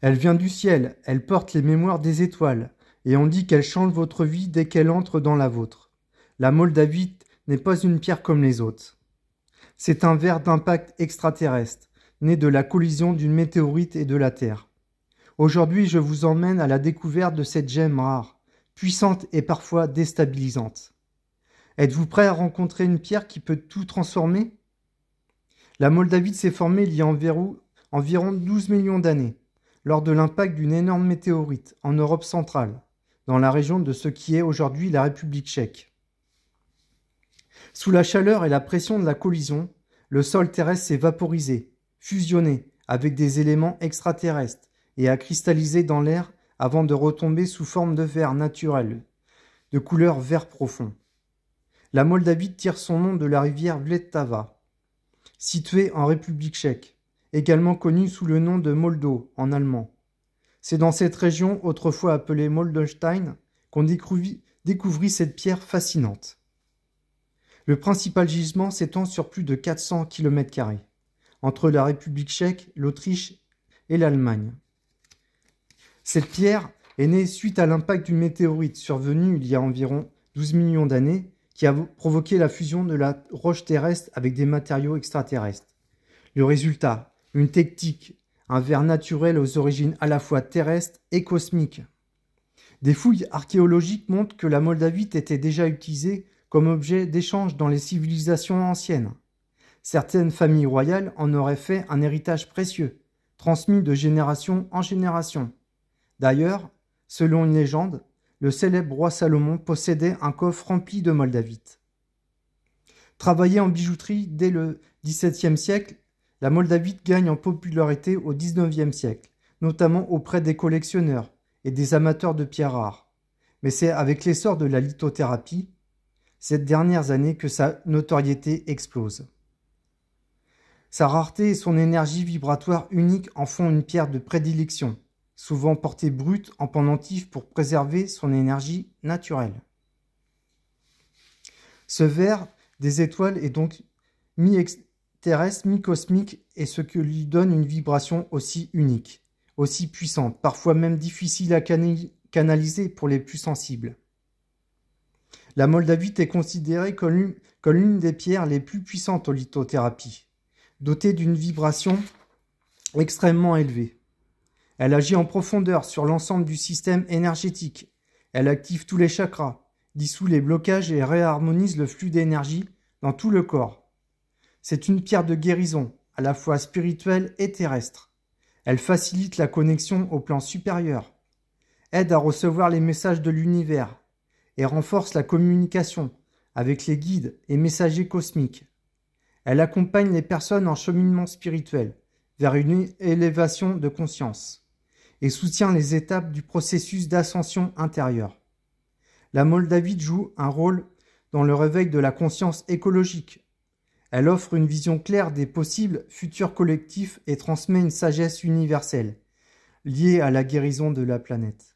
Elle vient du ciel, elle porte les mémoires des étoiles, et on dit qu'elle change votre vie dès qu'elle entre dans la vôtre. La moldavite n'est pas une pierre comme les autres. C'est un ver d'impact extraterrestre, né de la collision d'une météorite et de la Terre. Aujourd'hui, je vous emmène à la découverte de cette gemme rare, puissante et parfois déstabilisante. Êtes-vous prêt à rencontrer une pierre qui peut tout transformer? La moldavite s'est formée il y a environ 12 millions d'années, lors de l'impact d'une énorme météorite en Europe centrale, dans la région de ce qui est aujourd'hui la République tchèque. Sous la chaleur et la pression de la collision, le sol terrestre s'est vaporisé, fusionné avec des éléments extraterrestres et a cristallisé dans l'air avant de retomber sous forme de verre naturel, de couleur vert profond. La moldavite tire son nom de la rivière Vltava, située en République tchèque, également connue sous le nom de Moldo en allemand. C'est dans cette région, autrefois appelée Moldstein, qu'on découvrit cette pierre fascinante. Le principal gisement s'étend sur plus de 400 km², entre la République tchèque, l'Autriche et l'Allemagne. Cette pierre est née suite à l'impact d'une météorite survenue il y a environ 12 millions d'années qui a provoqué la fusion de la roche terrestre avec des matériaux extraterrestres. Le résultat, une technique, un verre naturel aux origines à la fois terrestres et cosmiques. Des fouilles archéologiques montrent que la moldavite était déjà utilisée comme objet d'échange dans les civilisations anciennes. Certaines familles royales en auraient fait un héritage précieux, transmis de génération en génération. D'ailleurs, selon une légende, le célèbre roi Salomon possédait un coffre rempli de moldavite. Travaillée en bijouterie dès le XVIIe siècle, la moldavite gagne en popularité au XIXe siècle, notamment auprès des collectionneurs et des amateurs de pierres rares. Mais c'est avec l'essor de la lithothérapie, ces dernières années, que sa notoriété explose. Sa rareté et son énergie vibratoire unique en font une pierre de prédilection, souvent portée brute en pendentif pour préserver son énergie naturelle. Ce verre des étoiles est donc mi-terrestre, mi-cosmique, et ce qui lui donne une vibration aussi unique, aussi puissante, parfois même difficile à canaliser pour les plus sensibles. La moldavite est considérée comme l'une des pierres les plus puissantes en lithothérapie, dotée d'une vibration extrêmement élevée. Elle agit en profondeur sur l'ensemble du système énergétique. Elle active tous les chakras, dissout les blocages et réharmonise le flux d'énergie dans tout le corps. C'est une pierre de guérison, à la fois spirituelle et terrestre. Elle facilite la connexion au plan supérieur, aide à recevoir les messages de l'univers et renforce la communication avec les guides et messagers cosmiques. Elle accompagne les personnes en cheminement spirituel vers une élévation de conscience et soutient les étapes du processus d'ascension intérieure. La moldavite joue un rôle dans le réveil de la conscience écologique. Elle offre une vision claire des possibles futurs collectifs et transmet une sagesse universelle liée à la guérison de la planète.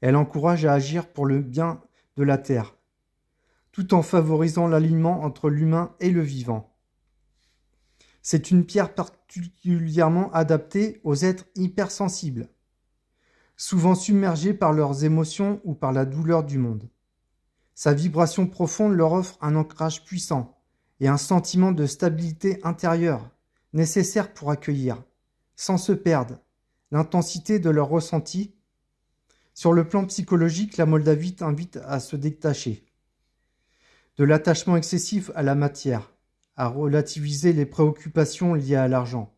Elle encourage à agir pour le bien de la Terre, tout en favorisant l'alignement entre l'humain et le vivant. C'est une pierre particulièrement adaptée aux êtres hypersensibles, souvent submergés par leurs émotions ou par la douleur du monde. Sa vibration profonde leur offre un ancrage puissant et un sentiment de stabilité intérieure nécessaire pour accueillir, sans se perdre, l'intensité de leur ressenti. Sur le plan psychologique, la moldavite invite à se détacher de l'attachement excessif à la matière, à relativiser les préoccupations liées à l'argent,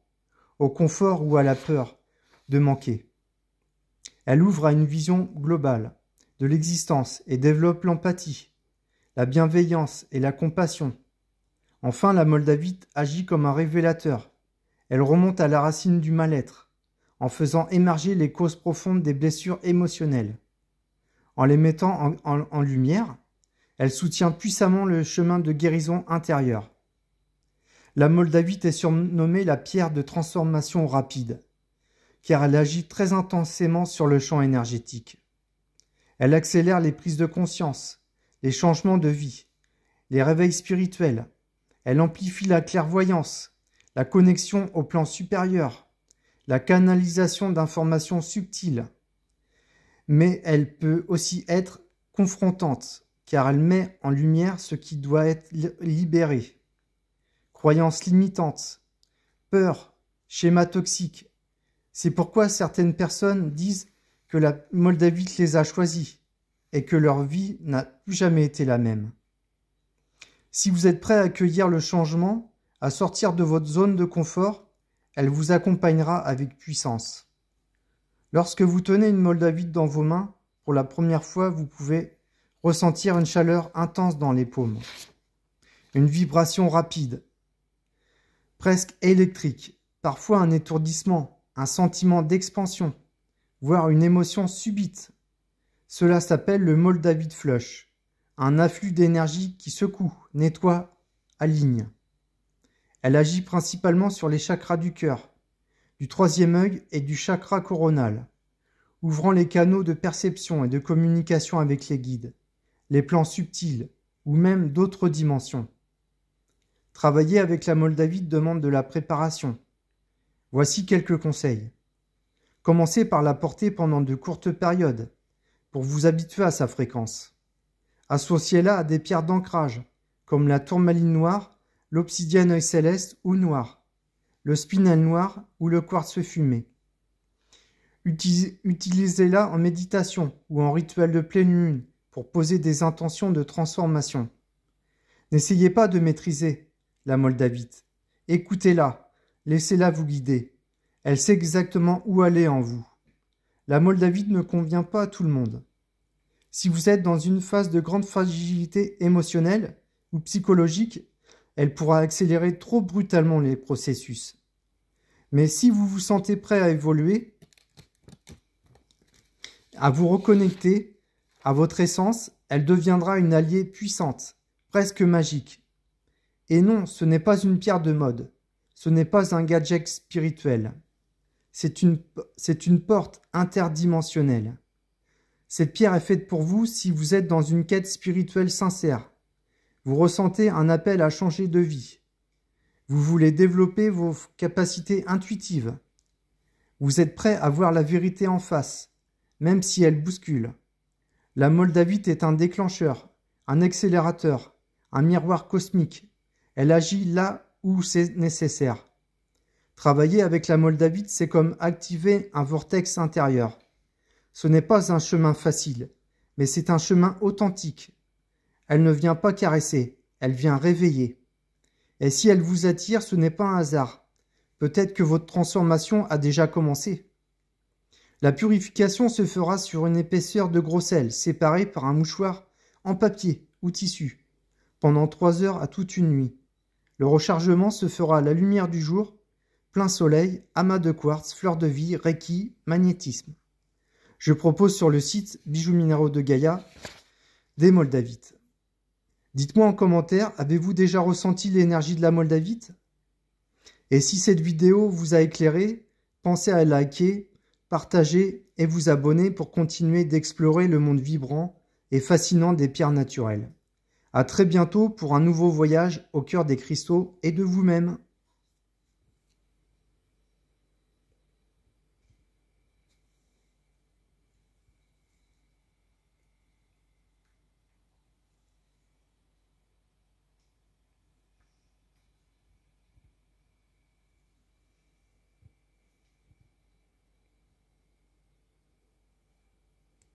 au confort ou à la peur de manquer. Elle ouvre à une vision globale de l'existence et développe l'empathie, la bienveillance et la compassion. Enfin, la moldavite agit comme un révélateur. Elle remonte à la racine du mal-être, en faisant émerger les causes profondes des blessures émotionnelles. En les mettant en lumière, elle soutient puissamment le chemin de guérison intérieure. La moldavite est surnommée la pierre de transformation rapide, car elle agit très intensément sur le champ énergétique. Elle accélère les prises de conscience, les changements de vie, les réveils spirituels. Elle amplifie la clairvoyance, la connexion au plan supérieur, la canalisation d'informations subtiles. Mais elle peut aussi être confrontante, car elle met en lumière ce qui doit être libéré. Croyances limitantes, peur, schémas toxiques. C'est pourquoi certaines personnes disent que la moldavite les a choisis et que leur vie n'a plus jamais été la même. Si vous êtes prêt à accueillir le changement, à sortir de votre zone de confort, elle vous accompagnera avec puissance. Lorsque vous tenez une moldavite dans vos mains, pour la première fois, vous pouvez ressentir une chaleur intense dans les paumes, une vibration rapide, presque électrique, parfois un étourdissement, un sentiment d'expansion, voire une émotion subite. Cela s'appelle le moldavite flush, un afflux d'énergie qui secoue, nettoie, aligne. Elle agit principalement sur les chakras du cœur, du troisième œil et du chakra coronal, ouvrant les canaux de perception et de communication avec les guides, les plans subtils ou même d'autres dimensions. Travailler avec la moldavite demande de la préparation. Voici quelques conseils. Commencez par la porter pendant de courtes périodes, pour vous habituer à sa fréquence. Associez-la à des pierres d'ancrage, comme la tourmaline noire, l'obsidienne œil céleste ou noir, le spinel noir ou le quartz fumé. Utilisez-la en méditation ou en rituel de pleine lune pour poser des intentions de transformation. N'essayez pas de maîtriser la moldavite. Écoutez-la, laissez-la vous guider. Elle sait exactement où aller en vous. La moldavite ne convient pas à tout le monde. Si vous êtes dans une phase de grande fragilité émotionnelle ou psychologique, elle pourra accélérer trop brutalement les processus. Mais si vous vous sentez prêt à évoluer, à vous reconnecter à votre essence, elle deviendra une alliée puissante, presque magique. Et non, ce n'est pas une pierre de mode, ce n'est pas un gadget spirituel. C'est une porte interdimensionnelle. Cette pierre est faite pour vous si vous êtes dans une quête spirituelle sincère. Vous ressentez un appel à changer de vie. Vous voulez développer vos capacités intuitives. Vous êtes prêt à voir la vérité en face, même si elle bouscule. La moldavite est un déclencheur, un accélérateur, un miroir cosmique. Elle agit là où c'est nécessaire. Travailler avec la moldavite, c'est comme activer un vortex intérieur. Ce n'est pas un chemin facile, mais c'est un chemin authentique. Elle ne vient pas caresser, elle vient réveiller. Et si elle vous attire, ce n'est pas un hasard. Peut-être que votre transformation a déjà commencé. La purification se fera sur une épaisseur de gros sel, séparée par un mouchoir en papier ou tissu, pendant 3 heures à toute une nuit. Le rechargement se fera à la lumière du jour, plein soleil, amas de quartz, fleurs de vie, reiki, magnétisme. Je propose sur le site Bijoux Minéraux de Gaïa des moldavites. Dites-moi en commentaire, avez-vous déjà ressenti l'énergie de la moldavite? Et si cette vidéo vous a éclairé, pensez à liker, partager et vous abonner pour continuer d'explorer le monde vibrant et fascinant des pierres naturelles. À très bientôt pour un nouveau voyage au cœur des cristaux et de vous-même.